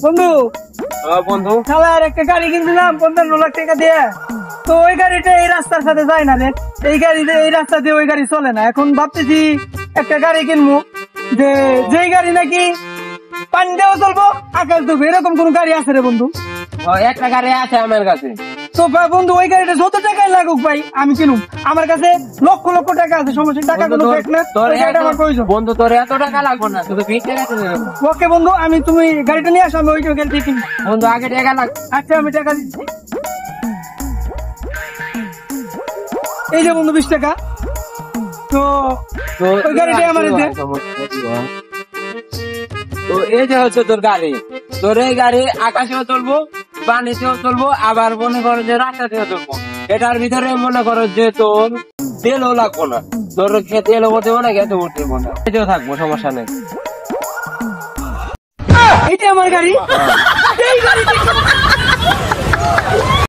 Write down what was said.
বন্ধু বন্ধু শালার একটা গাড়ি কিনছিলাম 55 লাখ টাকা দিয়ে। তো ওই গাড়িটা এই রাস্তার সাথে যায় না রে, এই গাড়িতে এই রাস্তা দিয়ে ওই গাড়ি চলে না। এখন ভাবতেছি একটা গাড়ি কিনবো, যে যেই গাড়ি নাকি পানি দেওয়া চলবো, আকাশ দেবো, এরকম কোন গাড়ি আছে রে বন্ধু? একটা গাড়ি আছে আমার কাছে। তো বন্ধু ওই গাড়িটা যত টাকাই লাগুক ভাই আমি কিনুম। আমার কাছে লক্ষ লক্ষ টাকা আছে, সমস্যা টাকা কোনো ফেক না, ওই গাড়িটা আমার প্রয়োজন। বন্ধু তোর এত টাকা লাগবে না, শুধু 20 টাকা দিলে হবে। ওকে বন্ধু, আমি তুমি গাড়িটা নিয়ে আসো, আমি ওই গাড়িটা কিনি। বন্ধু আগে টাকা লাগ। আচ্ছা আমি টাকা দিচ্ছি, এই যে বন্ধু 20 টাকা। তো ওই গাড়িটা আমার দে। তো এই যে হচ্ছে তোর গাড়ি, তোর এই গাড়ি আকাশেও চলবো, পানিতেও চলবো, আবার মনে করো যে রাস্তাতেও চলবো। এটার ভিতরে মনে করো যে তোর তেলও লাগবো না, তোর তেলও ভরতে না, খেতে ভরতে না, এটাও থাকবো, সমস্যা নেই। এইটা আমার গাড়ি, এই গাড়ি